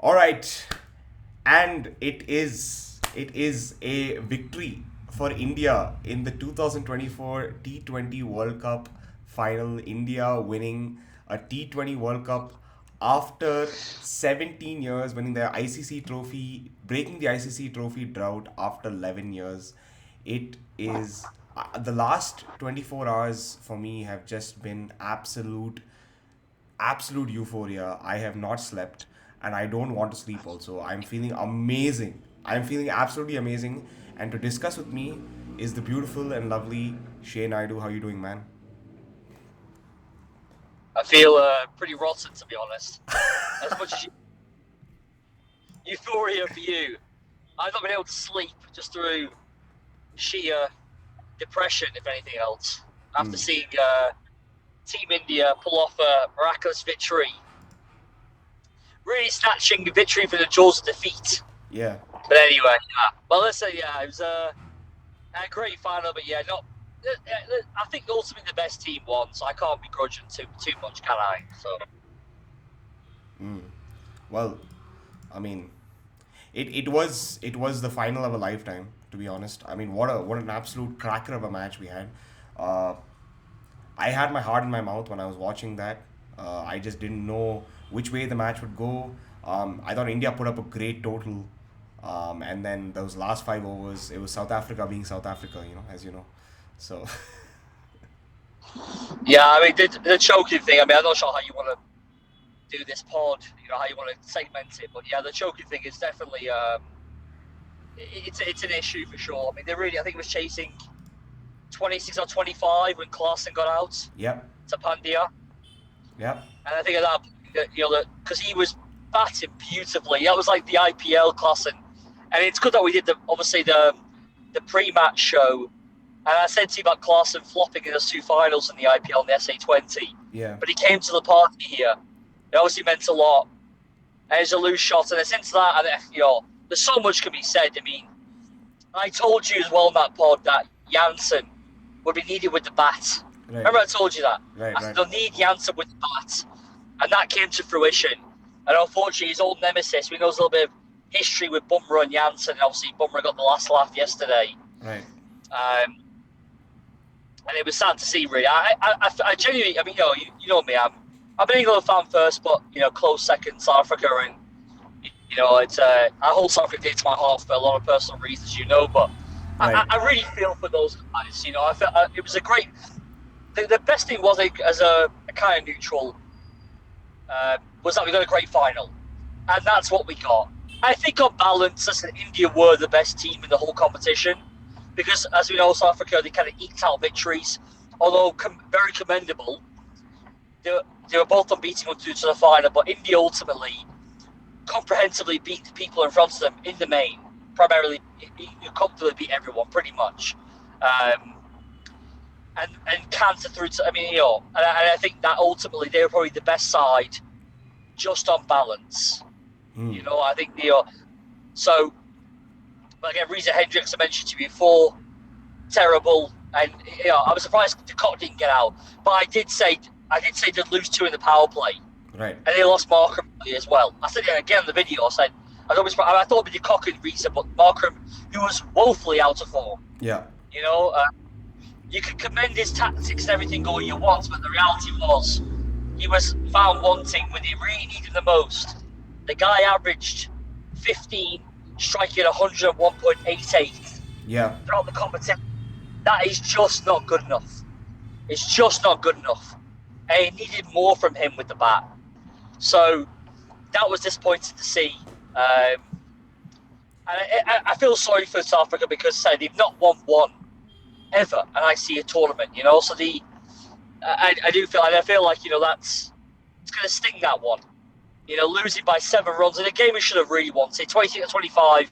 All right, and it is a victory for India in the 2024 T20 World Cup final. India winning a T20 World Cup after 17 years, winning the ICC trophy, breaking the ICC trophy drought after 11 years. It is the last 24 hours for me have just been absolute euphoria. I have not slept and I don't want to sleep also. I'm feeling amazing. I'm feeling absolutely amazing. And to discuss with me is the beautiful and lovely Shay Naidu. How you doing, man? I feel pretty rotten, to be honest. As much as euphoria for you, I've not been able to sleep just through sheer depression, if anything else, after Mm. seeing Team India pull off a miraculous victory, really snatching the victory from the jaws of defeat. Yeah. But anyway, well, let's say, it was a great final, but yeah, not. I think ultimately the best team won, so I can't begrudge them too much, can I? So Mm. Well, I mean, it was the final of a lifetime, to be honest. I mean, what an absolute cracker of a match we had. Uh, I had my heart in my mouth when I was watching that. I just didn't know which way the match would go. I thought India put up a great total, and then those last 5 overs, it was South Africa being South Africa, as you know. So, yeah, I mean the choking thing. I mean, I'm not sure how you want to do this pod, how you want to segment it. But yeah, the choking thing is definitely it's an issue for sure. I mean, I think it was chasing 26 or 25 when Klaassen got out yep, to Pandya, yep, and I think at that because he was batting beautifully. That was like the IPL Klaassen, and it's good that we did obviously the pre-match show. And I said to you about Klaassen flopping in those two finals in the IPL and the SA20, yeah, but he came to the party here. It obviously meant a lot. And it's a loose shot, and since that, there's so much can be said. I mean, I told you as well in that pod that Janssen would be needed with the bat. right, Remember I told you that? right, I said right, they'll need Janssen with the bat. And that came to fruition. And unfortunately, his old nemesis, we know there's a little bit of history with Bumrah and Janssen. And obviously, Bumrah got the last laugh yesterday. right, Um, and it was sad to see, really. I genuinely, I mean, you know me, I'm an England fan first, but, close second, South Africa. And, it's I hold South Africa to my heart for a lot of personal reasons, but right. I really feel for those guys. I felt it was a great. The best thing was, like, as a kind of neutral, was that we got a great final, and that's what we got. I think on balance, listen, India were the best team in the whole competition because, as we know, South Africa, they kind of eked out victories, although very commendable. They were both unbeaten to the final, but India ultimately comprehensively beat the people in front of them in the main. Primarily, you comfortably beat everyone pretty much, and canter through. I mean, and I think that ultimately they were probably the best side, just on balance. Hmm. I think so. But again, Reza Hendricks, I mentioned to you before, terrible, and I was surprised the Cock didn't get out. But I did say they'd lose two in the power play, Right. and they lost Markham as well. I said it again in the video. I said I thought it'd be the Cock and Reza, but Markham, who was woefully out of form. Yeah. You can commend his tactics and everything all you want, but the reality was he was found wanting when he really needed the most. The guy averaged 15, striking 101.88 Yeah. throughout the competition. That is just not good enough. It's just not good enough. And he needed more from him with the bat. So that was disappointing to see. And I feel sorry for South Africa because they've not won one ever, and I see a tournament. So I do feel, and I feel like it's going to sting that one. Losing by 7 runs in a game we should have really won. Say 26-25.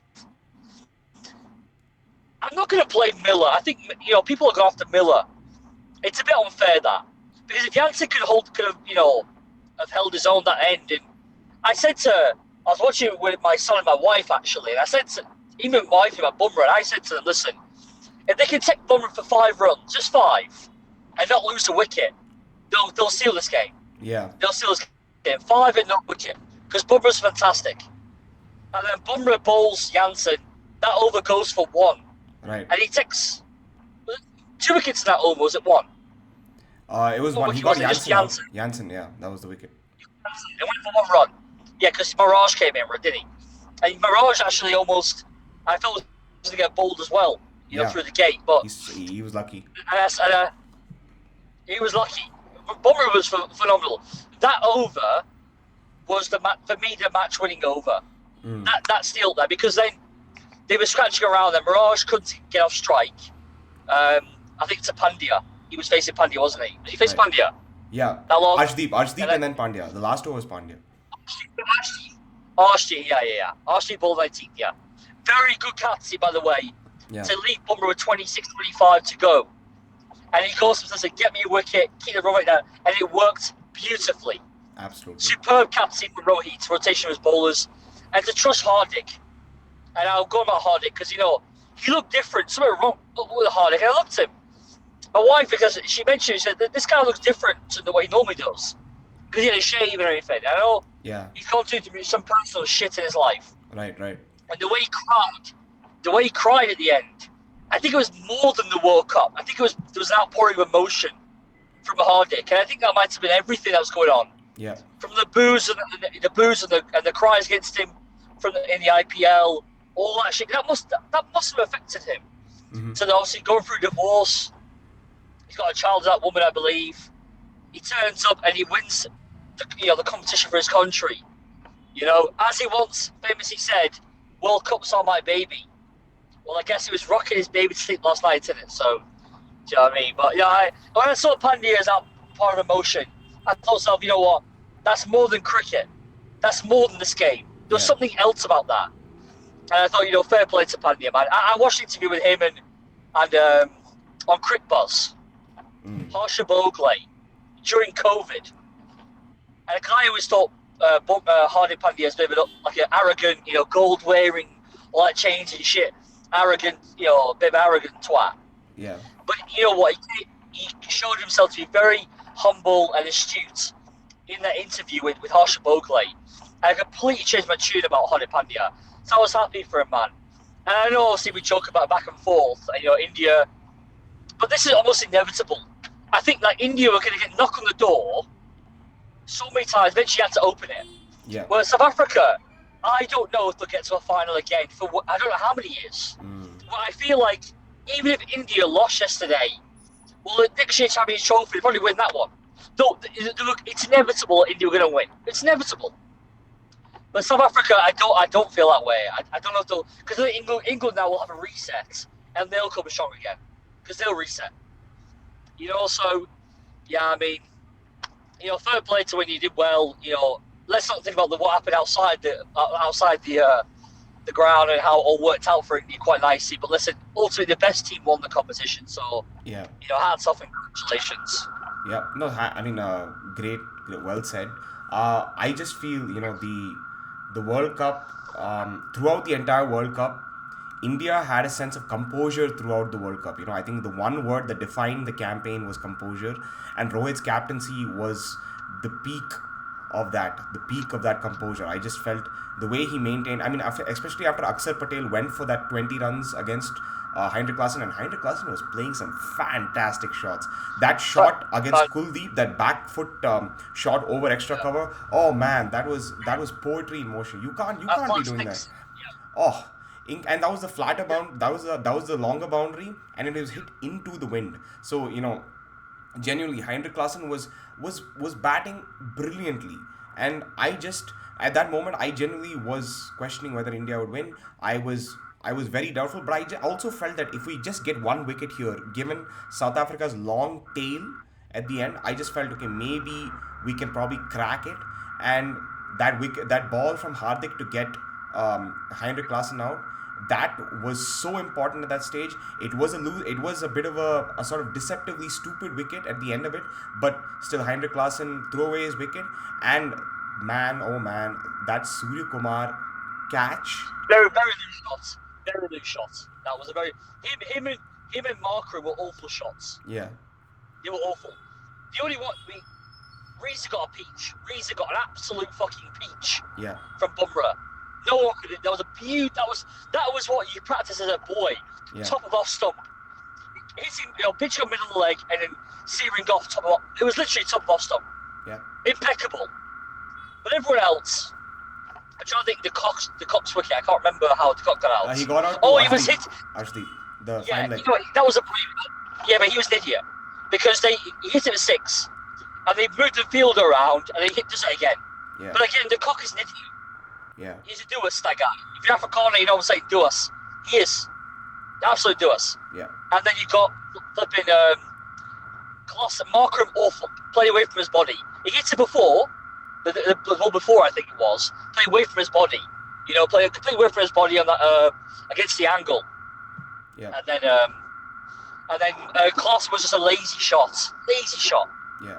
I'm not going to blame Miller. I think people are going after Miller. It's a bit unfair that because if Janssen could have held his own that end, and I was watching it with my son and my wife actually, and I said to even my wife about Bumrah, and I said to them, listen, if they can take Bumrah for 5 runs, just 5, and not lose a wicket, they'll seal this game. Yeah. They'll seal this game 5 and not wicket because Bumrah's fantastic. And then Bumrah bowls Jansen. That over goes for 1. Right. And he takes 2 wickets in that over, was it 1? It was What one. He wicket got was it? Just Jansen out. Jansen. Jansen, yeah, that was the wicket. It went for 1 run. Yeah, because Mirage came in, didn't he? And Mirage actually almost, I thought was going to get bowled as well, through the gate. But he was lucky. And he was lucky. Bumrah was phenomenal. That over was for me the match-winning over. That steal there, because then they were scratching around. Then Mirage couldn't get off strike. I think it's a Pandya. He was facing Pandya, wasn't he? Did he face Pandya? Yeah. That long? Arshdeep, and then Pandya. The last over was Pandya. Arshdeep, yeah. Arshdeep ball 19th, yeah. Very good captaincy, by the way. Yeah. To leave Bumrah with 26-25 to go. And he goes and says, get me a wicket, keep the run rate down. And it worked beautifully. Absolutely. Superb captaincy from Rohit, rotation of his bowlers. And to trust Hardik. And I'll go about Hardik because, he looked different. Something wrong with Hardik. And I looked at him. My wife, because she mentioned, she said, this guy looks different to the way he normally does. Because he had a shave and everything. I know he's gone through some personal shit in his life. Right. And the way he cried at the end, I think it was more than the World Cup. I think there was an outpouring of emotion from Hardik. And I think that might have been everything that was going on. Yeah. From the boos and the cries against him in the IPL, all that shit. That must have affected him. Mm-hmm. So obviously going through divorce. He's got a child with that woman, I believe. He turns up and he wins the competition for his country. As he once famously said, World Cups are my baby. Well, I guess he was rocking his baby to sleep last night, didn't it? So, do you know what I mean? But when I saw Pandya as that part of emotion, I thought to myself, you know what? That's more than cricket. That's more than this game. There was something else about that. And I thought, fair play to Pandya, man. I watched an interview with him and on Crick Buzz. Harsha Bogle during COVID. And a guy always thought Hardik Pandya as a bit of like an arrogant, gold wearing, all that change and shit. Arrogant, a bit of arrogant twat. Yeah. But you know what? He showed himself to be very humble and astute in that interview with Harsha Bogle. And I completely changed my tune about Hardik Pandya. So I was happy for him, man. And I know obviously we joke about back and forth, India. But this is almost inevitable. I think India were going to get knocked on the door so many times, eventually you had to open it. Yeah. Whereas South Africa, I don't know if they'll get to a final again for I don't know how many years. But I feel like even if India lost yesterday, well, the next year Champions Trophy, they'll probably win that one. Look, it's inevitable that India are going to win. It's inevitable. But South Africa, I don't feel that way. I don't know if they'll, because England now will have a reset and they'll come strong again because they'll reset. So yeah, I mean, fair play to when you did well. Let's not think about what happened outside the ground and how it all worked out for India quite nicely. But listen, ultimately the best team won the competition. So yeah, hats off and congratulations. Yeah, no, I mean, great, well said. I just feel the World Cup, throughout the entire World Cup, India had a sense of composure throughout the World Cup. I think the one word that defined the campaign was composure, and Rohit's captaincy was the peak of that composure. I just felt the way he maintained, especially after Akshar Patel went for that 20 runs against Heinrich Klaasen, and Heinrich Klaasen was playing some fantastic shots. That shot against Kuldeep, that back foot shot over extra cover, oh man, that was poetry in motion. You can't be doing that. Oh. And that was the flatter bound. That was the longer boundary, and it was hit into the wind. So genuinely, Heinrich Klaasen was batting brilliantly, and at that moment I genuinely was questioning whether India would win. I was very doubtful, but I also felt that if we just get one wicket here, given South Africa's long tail at the end, I just felt okay, maybe we can probably crack it. And that ball from Hardik to get Heinrich Klaasen out, that was so important at that stage. It was a bit of a sort of deceptively stupid wicket at the end of it, but still Heinrich Klaasen threw away his wicket, and man, oh man, that Surya Kumar catch. Very, very loose shots. Very loose shots. That was a very him and Markram were awful shots. Yeah. They were awful. The only one Reza got a peach. Reza got an absolute fucking peach. Yeah. From Bumrah. No one could. That was a beaut. That was what you practice as a boy. Yeah. Top of off stump, hitting, pitching on middle of the leg, and then searing off top of off. It was literally top of off stump. Yeah. Impeccable. But everyone else, I'm trying to think the Cox wicket. I can't remember how the Cox got out. He got out. Oh, he was hit. Arshdeep, the Yeah, fine leg. that was a. Yeah, but he was an idiot because he hit it at 6, and they moved the field around, and he does it again. Yeah. But again, the Cock is an idiot. Yeah. He's a do-us, that guy. If you're Afrikaner, you know what I'm saying, do-us. He is. Absolute do-us. Yeah. And then you got flipping Markram awful. Play away from his body. He hit it before, the one before I think it was. Play away from his body. Play completely away from his body on that against the angle. Yeah. And then Klaas was just a lazy shot. Yeah.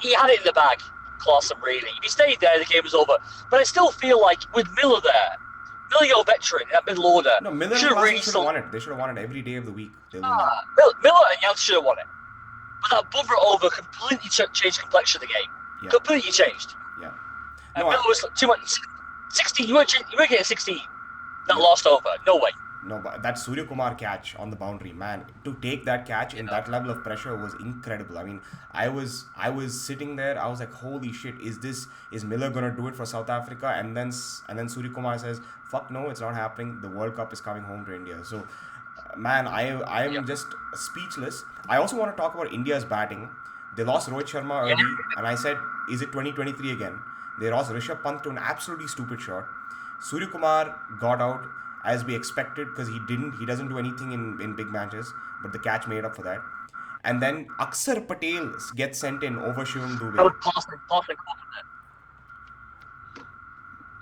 He had it in the bag, Klassen, really. If he stayed there, the game was over. But I still feel like with Miller there, your veteran in that middle order. No, Miller should have should have won it. They should have won it every day of the week. Miller and Janssen should have won it. But that buffer over completely changed the complexion of the game. Yeah. Completely changed. Yeah. And Miller was too much. 16. You weren't getting 16. That lost over. No way. No, but that Surya Kumar catch on the boundary, man, to take that catch in that level of pressure was incredible. I mean, I was sitting there, I was like, holy shit, is Miller gonna do it for South Africa? And then Surya Kumar says, fuck no, it's not happening. The World Cup is coming home to India. So, man, I am just speechless. I also want to talk about India's batting. They lost Rohit Sharma early, and I said, is it 2023 again? They lost Rishabh Pant to an absolutely stupid shot. Surya Kumar got out as we expected because he doesn't do anything in big matches, but the catch made up for that. And then Akshar Patel gets sent in over Shivam Dube. That was Klassen caught it.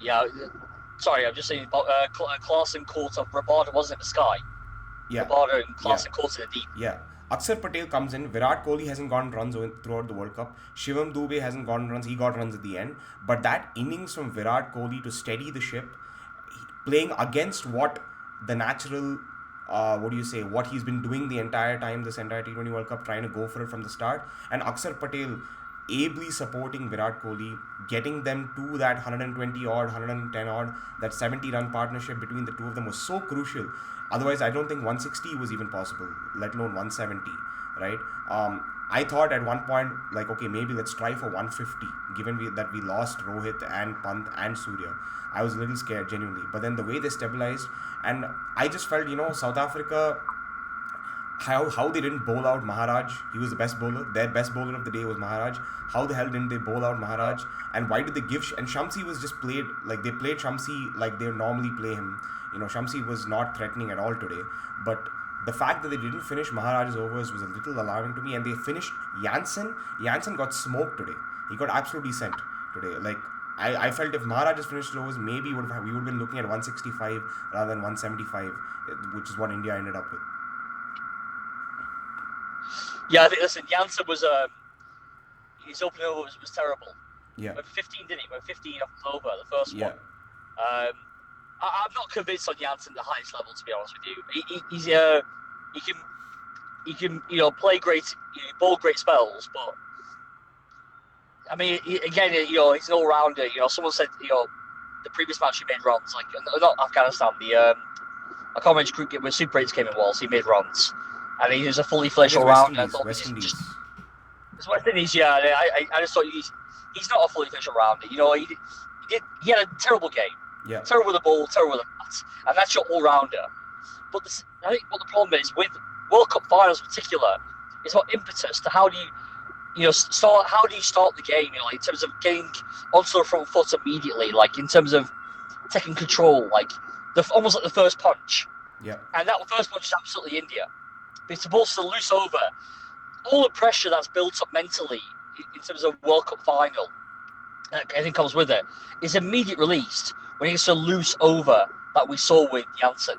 Yeah, sorry, I'm just saying Klassen caught up. Rabada wasn't in the sky. Yeah. Rabada and Klassen caught it in the deep. Yeah. Akshar Patel comes in. Virat Kohli hasn't gotten runs throughout the World Cup. Shivam Dube hasn't gotten runs. He got runs at the end. But that innings from Virat Kohli to steady the ship, playing against what the natural, what he's been doing the entire time, this entire T20 World Cup, trying to go for it from the start. And Akshar Patel ably supporting Virat Kohli, getting them to that 120 odd, 110 odd, that 70 run partnership between the two of them was so crucial. Otherwise, I don't think 160 was even possible, let alone 170, right? I thought at one point, like, okay, maybe let's try for 150, given that we lost Rohit and Pant and Surya. I was a little scared, genuinely. But then the way they stabilized, and I just felt, South Africa, how they didn't bowl out Maharaj. He was the best bowler. Their best bowler of the day was Maharaj. How the hell didn't they bowl out Maharaj? And why did they give... And Shamsi was just played... Like, they played Shamsi like they normally play him. Shamsi was not threatening at all today. But the fact that they didn't finish Maharaj's overs was a little alarming to me. And they finished Janssen. Janssen got smoked today. He got absolutely sent today. Like, I felt if Maharaj has finished his overs, maybe we would have been looking at 165 rather than 175, which is what India ended up with. Yeah, I think, listen, Janssen was... his opening over was terrible. Yeah. Went 15, didn't he? Went 15 off the over, the first one. I'm not convinced on Janssen at the highest level, to be honest with you. He can play great, bowl great spells, but I mean, again, he's an all-rounder. Someone said, the previous match he made runs, like not Afghanistan, I can't remember which group when Super 8s came in was, he made runs, and he was a fully fledged all-rounder. West Indies. It's West Indies, yeah. I just thought he's not a fully fledged all-rounder. He had a terrible game. Yeah. Terrible with the ball, terrible with the bats, and that's your all-rounder. But I think what the problem is with World Cup finals in particular is what impetus to how do you start the game, in terms of getting onto the front foot immediately, like in terms of taking control, like almost like the first punch. Yeah. And that first punch is absolutely India. It's supposed to loose over all the pressure that's built up mentally in terms of World Cup final. I think comes with it is immediate released when it's a loose over that we saw with Janssen.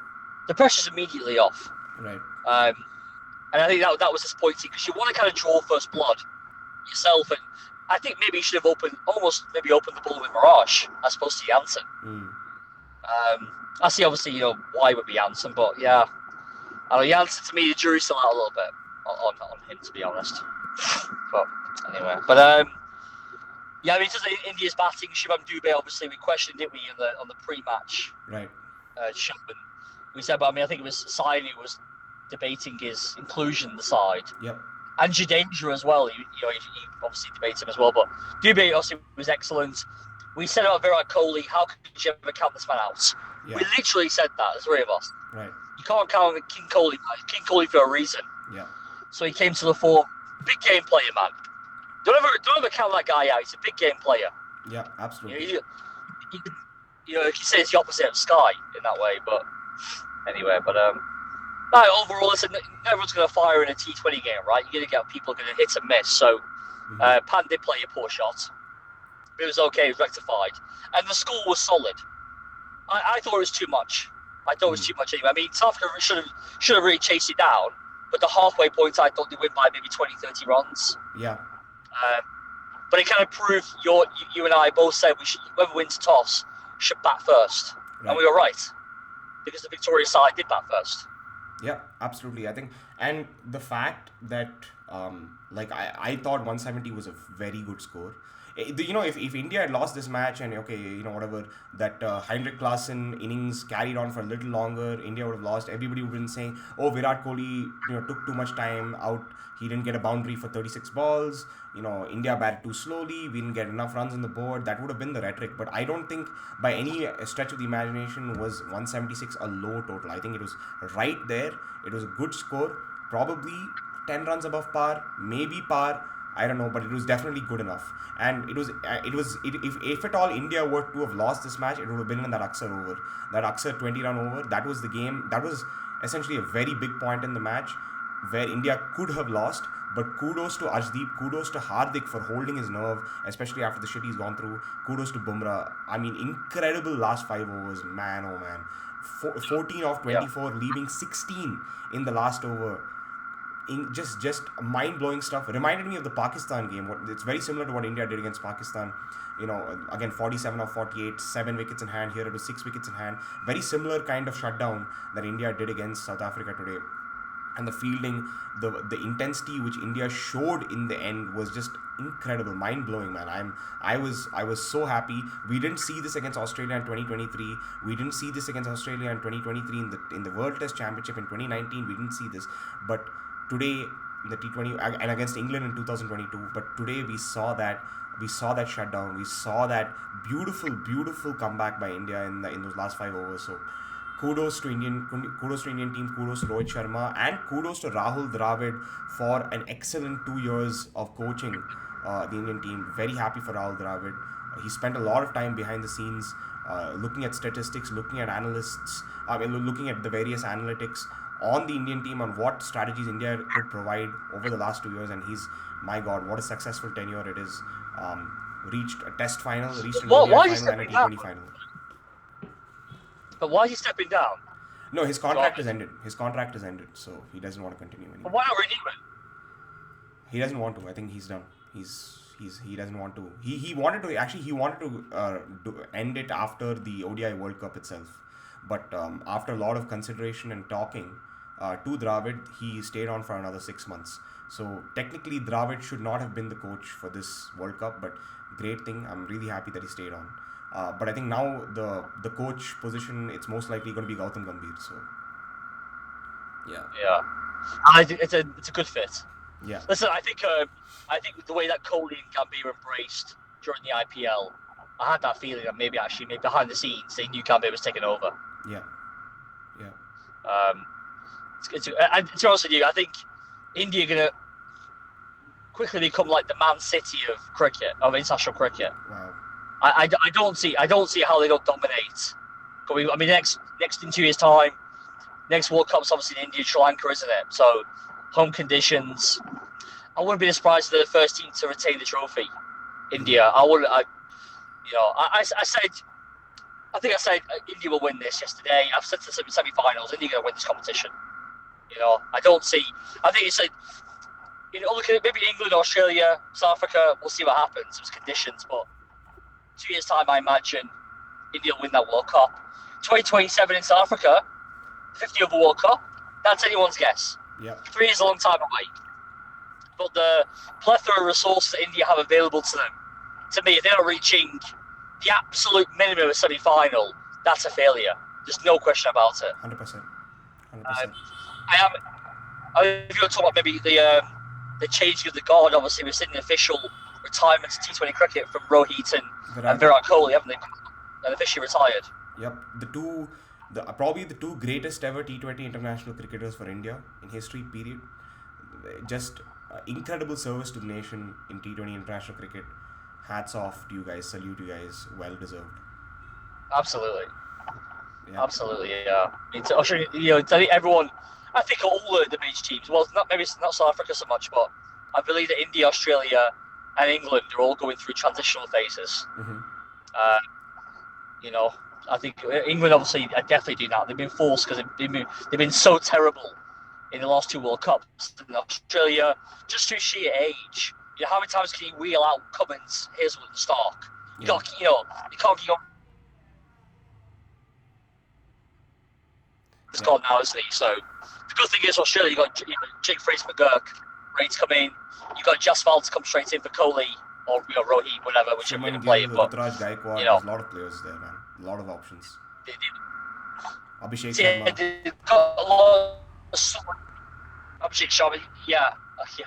The pressure's immediately off. Right. And I think that was disappointing because you want to kind of draw first blood yourself, and I think maybe you should have opened the ball with Mirage as opposed to Janssen. I see, obviously, why it would be Janssen, but yeah, I know Janssen, to me, the jury's still out a little bit on him, to be honest. But anyway, Yeah, I mean, just India's batting, Shivam Dubé, obviously, we questioned, didn't we, on the pre-match Right. show, and we said, but I mean, I think it was Saini who was debating his inclusion in the side, Yep. and Jadeja as well. He obviously debates him as well, but Dubé obviously was excellent. We said about Virat Kohli, how could you ever count this man out? Yeah. We literally said that, the three of us. Right. You can't count King Kohli, man. King Kohli for a reason. Yeah. So he came to the fore. Big game player, man. Don't ever count that guy out. He's a big game player. Yeah. Absolutely. You can say it's the opposite of Sky in that way, but anyway, overall, listen, everyone's going to fire in a T20 game, right? You're going to get people going to hit and miss. So Pan did play a poor shot. It was okay. It was rectified, and the score was solid. I thought it was too much. I thought it was too much anyway. I mean, South Africa should have really chased it down, but the halfway point, I thought they win by maybe 20, 30 runs. Yeah. But it kind of proved you and I both said whoever wins toss should bat first, and we were right because the victorious side did bat first. Yeah, absolutely. I think, and the fact that I thought 170 was a very good score. If India had lost this match and whatever, that Heinrich Klaasen innings carried on for a little longer, India would have lost. Everybody would have been saying, oh, Virat Kohli took too much time out, he didn't get a boundary for 36 balls, India batted too slowly, we didn't get enough runs on the board. That would have been the rhetoric, but I don't think by any stretch of the imagination was 176 a low total. I think it was right there. It was a good score, probably 10 runs above par, maybe par, I don't know, but it was definitely good enough. And if at all India were to have lost this match, it would have been in that Axar over, that Axar 20-run over. That was the game. That was essentially a very big point in the match where India could have lost. But kudos to Arshdeep, kudos to Hardik for holding his nerve, especially after the shit he's gone through. Kudos to Bumrah. I mean, incredible last 5 overs, man, oh man. 14 of 24, leaving 16 in the last over. Just mind-blowing stuff. Reminded me of the Pakistan game. It's very similar to what India did against Pakistan. Again, 47 of 48, 7 wickets in hand. Here it was 6 wickets in hand. Very similar kind of shutdown that India did against South Africa today. And the fielding, the intensity which India showed in the end was just incredible, mind-blowing, man. I was so happy. We didn't see this against Australia in 2023. We didn't see this against Australia in 2023 in the World Test Championship in 2019. We didn't see this, but today in the T20 and against England in 2022. But today we saw that shutdown. We saw that beautiful comeback by India in those last 5 overs. So kudos to Indian team, kudos to Rohit Sharma, and kudos to Rahul Dravid for an excellent 2 years of coaching the Indian team. Very happy for Rahul Dravid. He spent a lot of time behind the scenes, looking at statistics, looking at analysts, looking at the various analytics on the Indian team on what strategies India could provide over the last 2 years. And my God, what a successful tenure it is. Reached a test final, reached an ODI final and a T20 final. But why is he stepping down? No, his contract is ended. So he doesn't want to continue anymore. But why not renew it? He doesn't want to. I think he's done. He doesn't want to. He wanted to end it after the ODI World Cup itself. But after a lot of consideration and talking to Dravid, he stayed on for another 6 months. So technically Dravid should not have been the coach for this World Cup, but great thing. I'm really happy that he stayed on. But I think now the coach position, it's most likely going to be Gautam Gambhir. So yeah, I think it's a good fit. Yeah. Listen, I think the way that Kohli and Gambhir embraced during the IPL, I had that feeling that maybe behind the scenes they knew Gambhir was taking over. Yeah. To be honest with you, I think India are gonna quickly become like the Man City of international cricket. Wow. I don't see how they don't dominate. I mean, next in 2 years' time, next World Cup's obviously in India, Sri Lanka, isn't it? So home conditions. I wouldn't be surprised if they're the first team to retain the trophy. India. I said India will win this yesterday. I've said to the semi-finals, India going to win this competition. I don't see. I think it's like, look at maybe England, Australia, South Africa. We'll see what happens. There's conditions, but 2 years' time, I imagine India will win that World Cup. 2027 in South Africa, 50-over World Cup. That's anyone's guess. Yeah. 3 years is a long time away. But the plethora of resources that India have available to them to me, if they're not reaching the absolute minimum of a semi-final, that's a failure. There's no question about it. 100%. If you were talking about maybe the changing of the guard, obviously we've seen the official retirement of T20 cricket from Rohit and Virat Kohli, haven't they? And officially retired. Yep, probably the two greatest ever T20 international cricketers for India in history. Period. Just incredible service to the nation in T20 international cricket. Hats off to you guys. Salute you guys. Well deserved. Absolutely. Yeah. Absolutely. Yeah. I think everyone. I think all the major teams. Well, maybe it's not South Africa so much, but I believe that India, Australia, and England are all going through transitional phases. Mm-hmm. I think England obviously are definitely doing that. They've been forced because they've been so terrible in the last two World Cups. And Australia, just through sheer age, how many times can you wheel out Cummins, Hazelwood, and Stark? You can't keep on. It's gone now, isn't he? So the good thing is Australia, you got Jake Fraser-McGurk ready to come in. You got Jaswal to come straight in for Kohli or Rohit, whatever, whichever you're going to play. But Ruturaj Gaikwad, there's a lot of players there, man. A lot of options. Abhishek Sharma. They've got a lot of solid. Abhishek Sharma, yeah. See,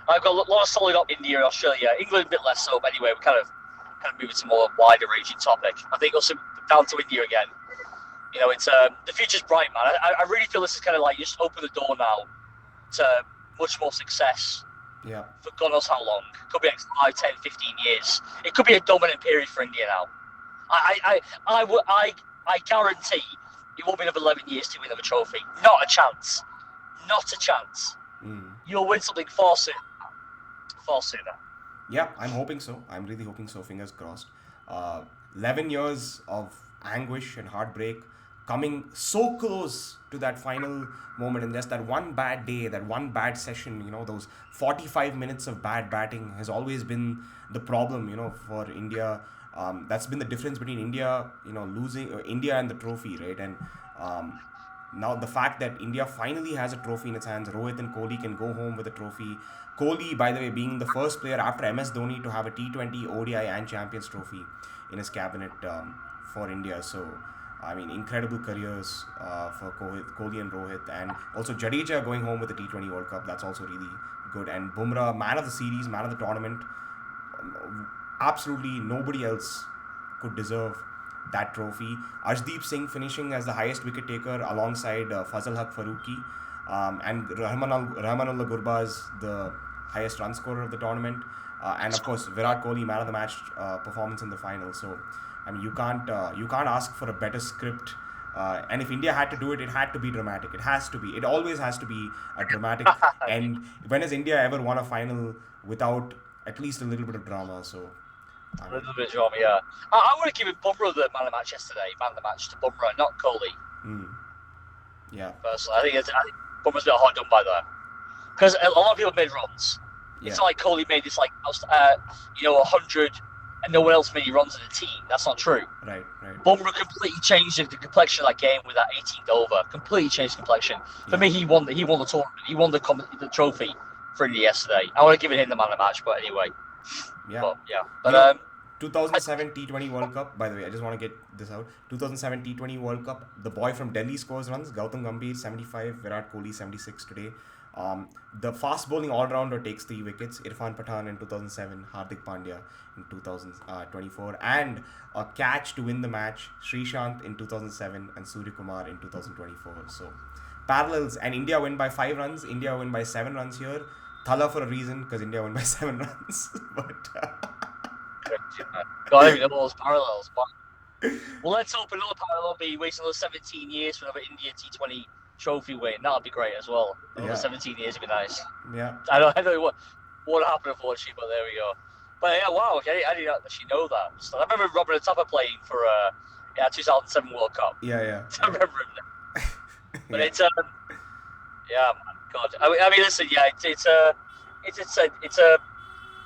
I've got a lot of solid up India and Australia. England a bit less so, but anyway, we're kind of moving to a more wider ranging topic. I think also down to India again. It's the future's bright, man. I really feel this is kind of like you just open the door now to much more success. Yeah. For God knows how long. Could be next 5, 10, 15 years. It could be a dominant period for India now. I guarantee it won't be another 11 years to win another trophy. Not a chance. Not a chance. You'll win something far sooner. Far sooner. Yeah, I'm hoping so. I'm really hoping so. Fingers crossed. 11 years of anguish and heartbreak, coming so close to that final moment, and just that one bad day, that one bad session, those 45 minutes of bad batting has always been the problem, for India. That's been the difference between India, losing India and the trophy, right? And now the fact that India finally has a trophy in its hands, Rohit and Kohli can go home with a trophy. Kohli, by the way, being the first player after MS Dhoni to have a T20, ODI and Champions Trophy in his cabinet for India. So, I mean, incredible careers for Kohli and Rohit. And also Jadeja going home with the T20 World Cup. That's also really good. And Bumrah, man of the series, man of the tournament. Absolutely nobody else could deserve that trophy. Arshdeep Singh finishing as the highest wicket taker alongside Fazal Haq Farooqi. And Rahmanullah Gurbaz, the highest run scorer of the tournament. And of course, Virat Kohli, man of the match performance in the final. So, I mean, you can't ask for a better script. And if India had to do it, it had to be dramatic. It has to be. It always has to be a dramatic. And when has India ever won a final without at least a little bit of drama? So, a little bit of drama, yeah. I would have given Bumrah the man of the match yesterday. Man of the match to Bumrah, not Kohli. Yeah. Personally, I think Bumrah's a bit hard done by that. Because a lot of people made runs. Yeah. It's not like Kohli made this 100 and no one else made any runs in the team. That's not true. Right. Bumrah completely changed the complexion of that game with that 18th over. Completely changed the complexion. For me, he won the tournament. He won the trophy for India yesterday. I would have given him the man of the match, but anyway. Yeah. But 2007 T20 World Cup, by the way, I just want to get this out. 2007 T20 World Cup, the boy from Delhi scores runs. Gautam Gambhir, 75. Virat Kohli, 76 today. The fast bowling all-rounder takes 3 wickets. Irfan Pathan in 2007. Hardik Pandya in 2024. And a catch to win the match. Srishant in 2007 and Surya Kumar in 2024. So, parallels. And India win by 5 runs. India win by 7 runs here. Thala for a reason, because India won by 7 runs. But... God, I don't even know those parallels. But... Well, let's hope another parallel be waiting another 17 years for another India T20 trophy win. That'd be great as well. Another 17 years would be nice. Yeah. I don't know what happened, unfortunately, but there we go. But yeah, wow, okay, I didn't actually know that. So I remember Robert Atapa playing for 2007 World Cup. Yeah. I remember him. But it's yeah, man, God. I mean, listen, yeah, it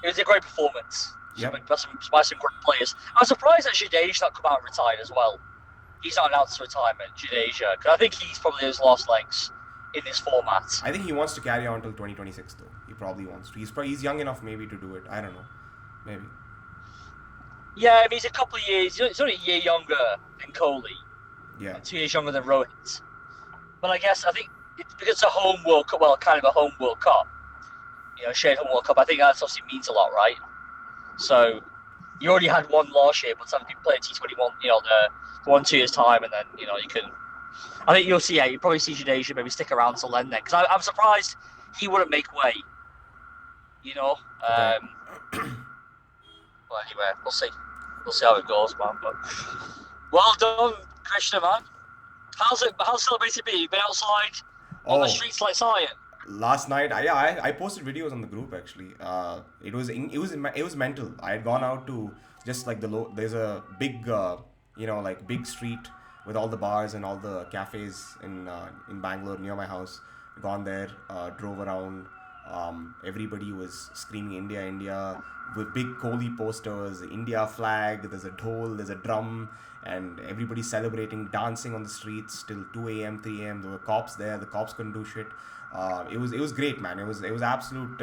was a great performance. Yep. By some great players. I'm surprised that Jadeja's not come out and retired as well. He's not announced retirement, Jadeja, because I think he's probably his last legs in this format. I think he wants to carry on until 2026, though. He probably wants to. He's young enough maybe to do it. I don't know. Maybe. Yeah, I mean, he's a couple of years. He's only a year younger than Kohli, Yeah. and 2 years younger than Rohit. But I think it's because it's a home World Cup, well, kind of a home World Cup, shared home World Cup. I think that obviously means a lot, right? So you already had one last year, but some people play T21, the 1 2 years time, and then you can. I think you'll see. Yeah, you probably see Jadeja maybe stick around till then. Because I'm surprised he wouldn't make way. You know. Right. But anyway, we'll see. We'll see how it goes, man. But well done, Krishna, man. How's celebrated been? You been outside on the Oh, streets like Zion? last night, I posted videos on the group actually. It was mental. I had gone out to just like there's a big like big street with all the bars and all the cafes in Bangalore near my house. Gone there, drove around. Everybody was screaming India, India with big Kohli posters, India flag. There's a dhol, there's a drum, and everybody celebrating, dancing on the streets till 2 a.m., 3 a.m. There were cops there. The cops couldn't do shit. It was great, man. It was absolute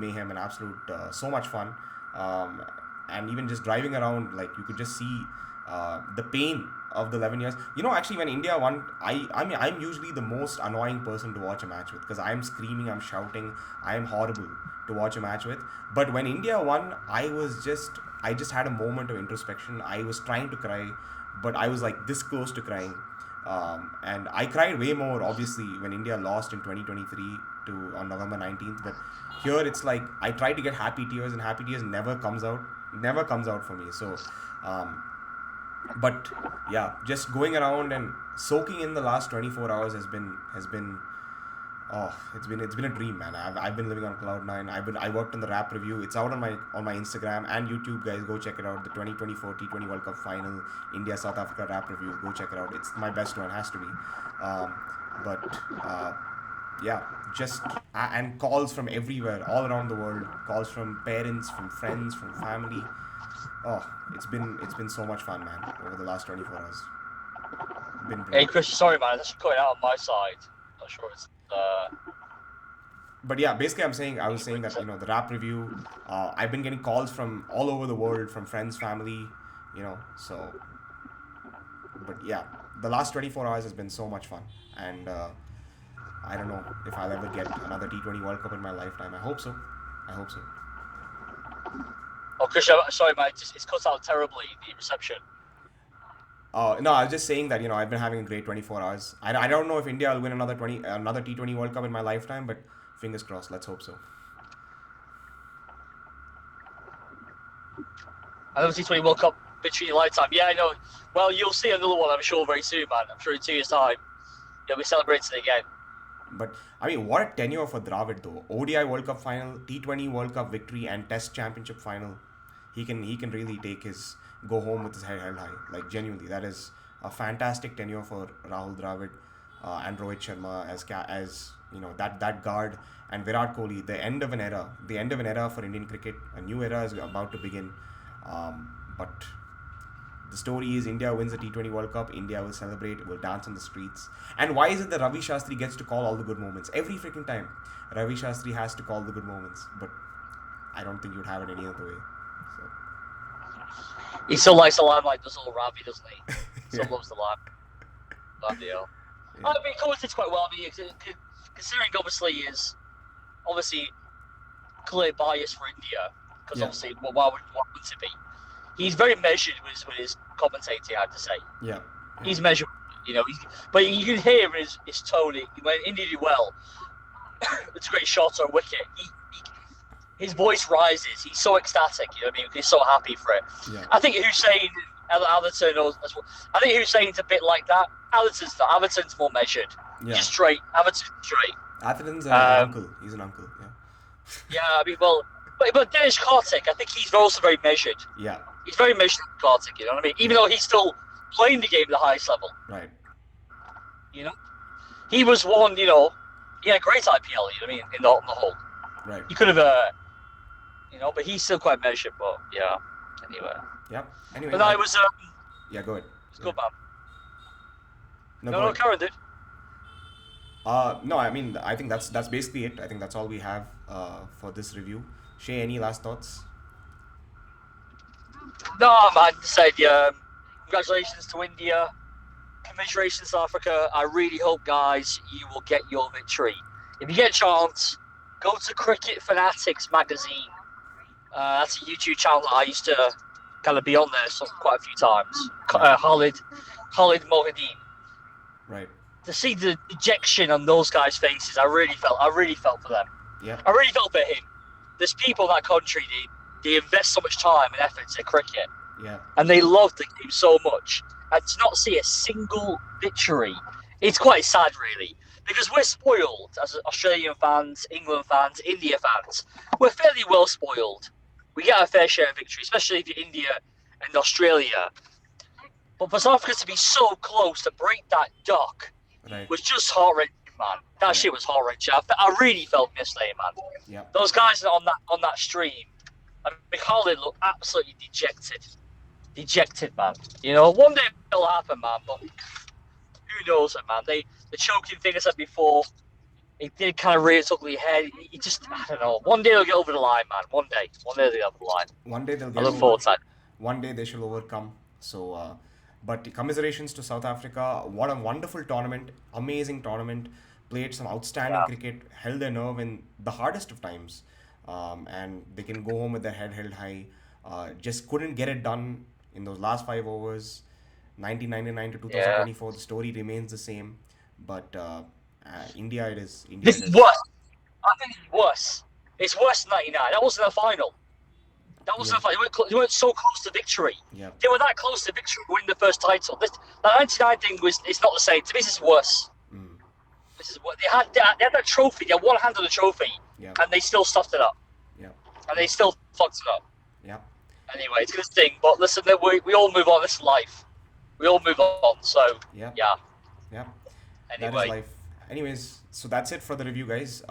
mayhem and absolute so much fun. Um, and even just driving around, like you could just see the pain of the 11 years. Actually, when India won, I mean, I'm usually the most annoying person to watch a match with because I'm screaming, I'm shouting, I am horrible to watch a match with. But when India won, I just had a moment of introspection. I was trying to cry, but I was like this close to crying. And I cried way more, obviously, when India lost in 2023 on November 19th. But here it's like I try to get happy tears, and happy tears never comes out for me. So, um, but yeah, just going around and soaking in the last 24 hours has been oh, it's been a dream, man. I've been living on cloud nine. I worked on the rap review. It's out on my Instagram and YouTube, guys. Go check it out. The 2024 T20 World Cup final, India South Africa rap review. Go check it out. It's my best one, has to be. Um, but yeah, just and calls from everywhere, all around the world. Calls from parents, from friends, from family. Oh, it's been so much fun, man. Over the last 24 hours, been Hey, great. Chris, sorry, man. That's cutting out on my side. Not sure it's But yeah, basically, I was saying that the rap review. I've been getting calls from all over the world, from friends, family. So, but yeah, the last 24 hours has been so much fun, and I don't know if I'll ever get another T20 World Cup in my lifetime. I hope so. I hope so. Oh, Chris, sorry, mate. It's cut out terribly, the reception. No, I was just saying that I've been having a great 24 hours. I don't know if India will win another T20 World Cup in my lifetime, but fingers crossed. Let's hope so. I know T20 World Cup between your lifetime. Yeah, I know. Well, you'll see another one, I'm sure, very soon, man. I'm sure in 2 years' time, you'll be celebrating it again. But I mean, what a tenure for Dravid though. ODI World Cup final, T20 World Cup victory, and Test Championship final. He can really go home with his head held high. Like genuinely, that is a fantastic tenure for Rahul Dravid and Rohit Sharma as that guard, and Virat Kohli. The end of an era for Indian cricket. A new era is about to begin. But the story is India wins the T20 World Cup. India will celebrate, will dance on the streets. And why is it that Ravi Shastri gets to call all the good moments? Every freaking time. Ravi Shastri has to call the good moments. But I don't think you'd have it any other way. So, He still likes the limelight, does little Ravi, doesn't he? Still yeah. loves the limelight. Bloody hell. Yeah. I mean, commented quite well. I mean, considering obviously is obviously clear bias for India, because Yeah. obviously, well, why wouldn't it be? He's very measured with his commentating, I have to say. Yeah. Yeah. He's measured, but you can hear in his tone, when India do well, it's a great shot or a wicket, his voice rises. He's so ecstatic, you know what I mean? He's so happy for it. Yeah. I think Hussein, Atherton, as well. I think Hussein's a bit like that. Atherton's not. Atherton's more measured. Yeah. Just straight. Atherton's straight. Atherton's an Um, uncle. He's an uncle. Yeah. yeah, I mean, well, but Dennis Kartik, I think he's also very measured. Yeah. He's very measured, Kartik, you know what I mean? Even though he's still playing the game at the highest level, Right. you know? He was one, he had a great IPL, you know what I mean, on the whole. Right. He could have, but he's still quite measured, but yeah, anyway. Yeah. Anyway. But no, it was, Yeah. Go ahead. it's good, man. No. No, Go no, ahead. Karen did. No, I mean, I think that's basically it. I think that's all we have for this review. Shay, any last thoughts? No, man. Said congratulations to India. Commiserations to Africa. I really hope, guys, you will get your victory. If you get a chance, go to Cricket Fanatics magazine. That's a YouTube channel that I used to kind of be on there quite a few times. Khalid Mohideen. Right. To see the dejection on those guys' faces, I really felt for them. Yeah. I really felt for him. There's people in that country, they invest so much time and effort into cricket. Yeah. And they love the game so much. And to not see a single victory, it's quite sad, really. Because we're spoiled as Australian fans, England fans, India fans. We're fairly well spoiled. We get our fair share of victory, especially if you're India and Australia. But for South Africa to be so close to break that duck was just heart-wrenching, man. That shit was heart-wrenching. I really felt yesterday, man. Yeah. Those guys on that stream, I mean, Khalid looked absolutely dejected, man. You know, one day it'll happen, man. But who knows it, man? The choking thing I said before, it did kind of rear its ugly head. It just, I don't know. One day they'll get over the line, man. One day they'll get over the line. One day they'll get I look forward to that. One day they shall overcome. So, but commiserations to South Africa. What a wonderful tournament. Amazing tournament. Played some outstanding cricket. Held their nerve in the hardest of times. And they can go home with their head held high. Just couldn't get it done in those last 5 overs. 1999 to 2024. The story remains the same. But India, it is. This is worse. I think it's worse. It's worse than 99. That wasn't a final. That wasn't a final. They weren't so close to victory. Yeah. They were that close to victory winning the first title. The 99 thing it's not the same. To me, this is worse. This is what they had that trophy. They had one hand on the trophy, and they still stuffed it up. Yeah. And they still fucked it up. Yeah. Anyway, it's a good thing. But listen, we all move on. This is life. We all move on. So yeah. Anyway. That is life. Anyways, so that's it for the review, guys.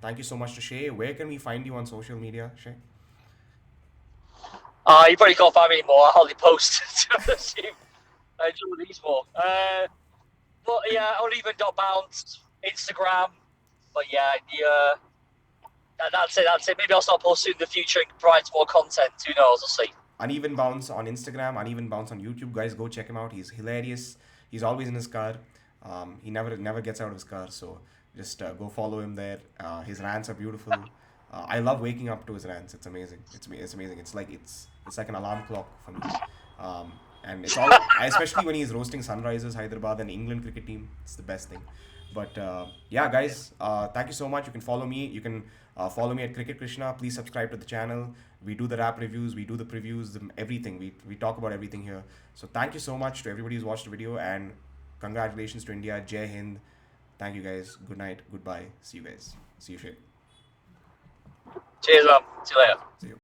Thank you so much to Shay. Where can we find you on social media, Shay? You probably can't find me anymore. I hardly post. I do these more. But yeah, uneven.bounce, Instagram. But yeah, that's it. Maybe I'll start posting in the future and provide more content. Who knows? We'll see. Uneven Bounce on Instagram, Uneven Bounce on YouTube. Guys, go check him out. He's hilarious. He's always in his car. He never gets out of his car. So just go follow him there. His rants are beautiful. I love waking up to his rants. It's amazing. It's amazing. It's like an alarm clock for me. And it's all, especially when he's roasting Sunrisers Hyderabad and England cricket team. It's the best thing. But yeah, guys, thank you so much. You can follow me. You can follow me at Cricket Krishna. Please subscribe to the channel. We do the rap reviews. We do the previews. Everything. We talk about everything here. So thank you so much to everybody who's watched the video. And congratulations to India. Jai Hind. Thank you, guys. Good night. Goodbye. See you guys. See you, Shay. Cheers, man. See you later. See you.